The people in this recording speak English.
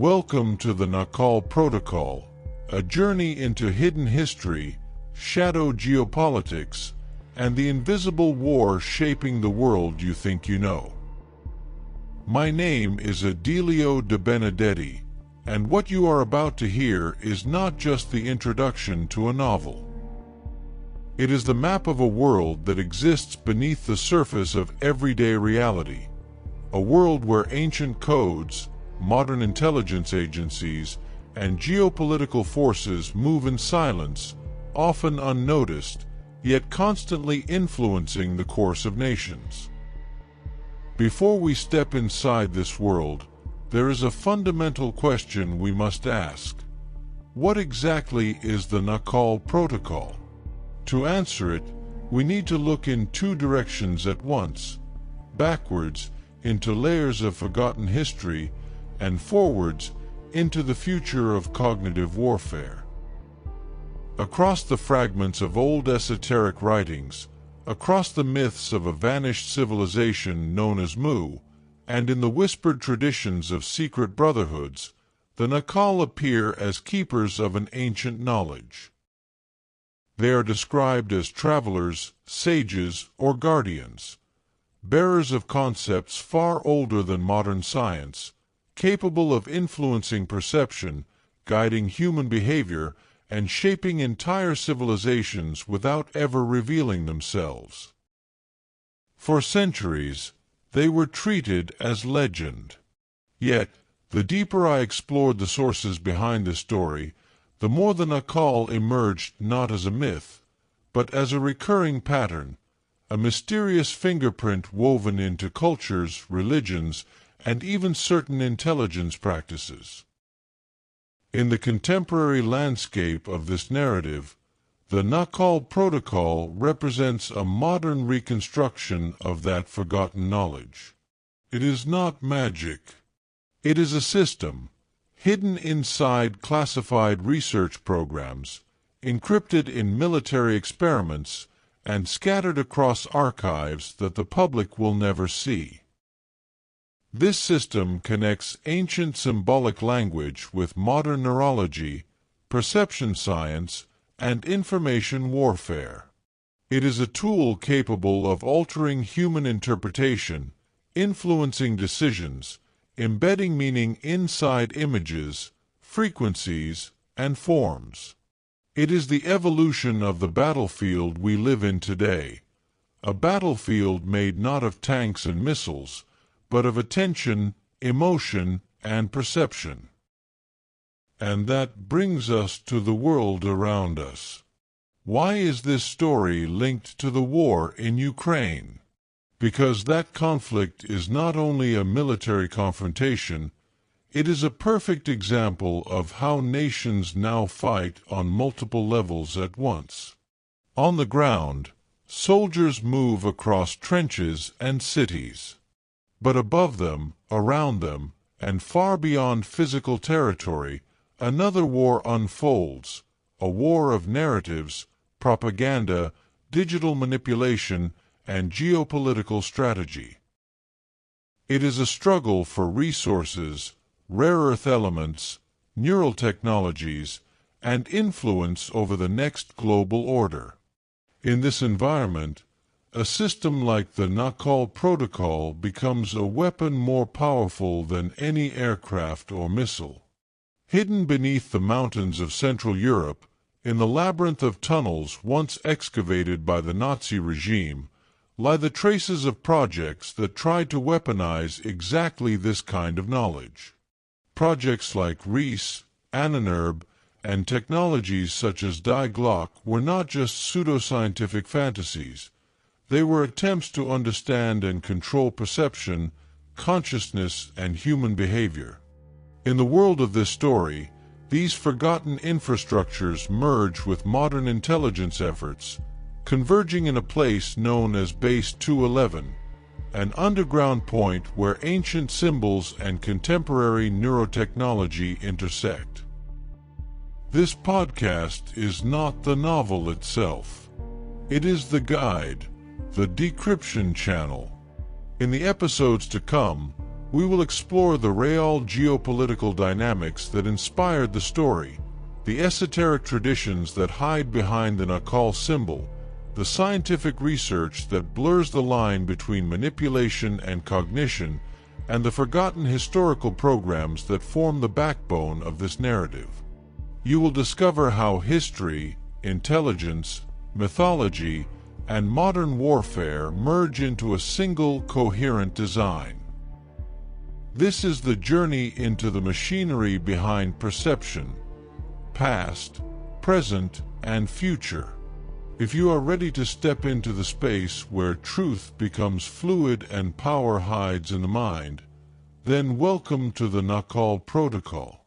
Welcome to the Naacal Protocol, a journey into hidden history, shadow geopolitics, and the invisible war shaping the world you think you know. My name is Adelio Debenedetti, and what you are about to hear is not just the introduction to a novel. It is the map of a world that exists beneath the surface of everyday reality, a world where ancient codes, modern intelligence agencies, and geopolitical forces move in silence, often unnoticed, yet constantly influencing the course of nations. Before we step inside this world, there is a fundamental question we must ask. What exactly is the Naacal Protocol? To answer it, we need to look in two directions at once: backwards into layers of forgotten history, and forwards into the future of cognitive warfare. Across the fragments of old esoteric writings, across the myths of a vanished civilization known as Mu, and in the whispered traditions of secret brotherhoods, the Naacal appear as keepers of an ancient knowledge. They are described as travelers, sages, or guardians, bearers of concepts far older than modern science, capable of influencing perception, guiding human behavior, and shaping entire civilizations without ever revealing themselves. For centuries, they were treated as legend. Yet, the deeper I explored the sources behind this story, the more the Naacal emerged not as a myth, but as a recurring pattern, a mysterious fingerprint woven into cultures, religions, and even certain intelligence practices. In the contemporary landscape of this narrative, the Naacal Protocol represents a modern reconstruction of that forgotten knowledge. It is not magic. It is a system, hidden inside classified research programs, encrypted in military experiments, and scattered across archives that the public will never see. This system connects ancient symbolic language with modern neurology, perception science, and information warfare. It is a tool capable of altering human interpretation, influencing decisions, embedding meaning inside images, frequencies, and forms. It is the evolution of the battlefield we live in today, a battlefield made not of tanks and missiles, but of attention, emotion, and perception. And that brings us to the world around us. Why is this story linked to the war in Ukraine? Because that conflict is not only a military confrontation, it is a perfect example of how nations now fight on multiple levels at once. On the ground, soldiers move across trenches and cities. But above them, around them, and far beyond physical territory, another war unfolds, a war of narratives, propaganda, digital manipulation, and geopolitical strategy. It is a struggle for resources, rare earth elements, neural technologies, and influence over the next global order. In this environment, a system like the Naacal Protocol becomes a weapon more powerful than any aircraft or missile. Hidden beneath the mountains of Central Europe, in the labyrinth of tunnels once excavated by the Nazi regime, lie the traces of projects that tried to weaponize exactly this kind of knowledge. Projects like Reese, Annenerb, and technologies such as Die Glock were not just pseudoscientific fantasies. They were attempts to understand and control perception, consciousness, and human behavior. In the world of this story, these forgotten infrastructures merge with modern intelligence efforts, converging in a place known as Base 211, an underground point where ancient symbols and contemporary neurotechnology intersect. This podcast is not the novel itself. It is the guide, the decryption channel. In the episodes to come, We will explore the real geopolitical dynamics that inspired the story, the esoteric traditions that hide behind the Naacal symbol, the scientific research that blurs the line between manipulation and cognition, and the forgotten historical programs that form the backbone of this narrative. You will discover how history, intelligence, mythology, and modern warfare merge into a single coherent design. This is the journey into the machinery behind perception, past, present, and future. If you are ready to step into the space where truth becomes fluid and power hides in the mind, then welcome to the Naacal Protocol.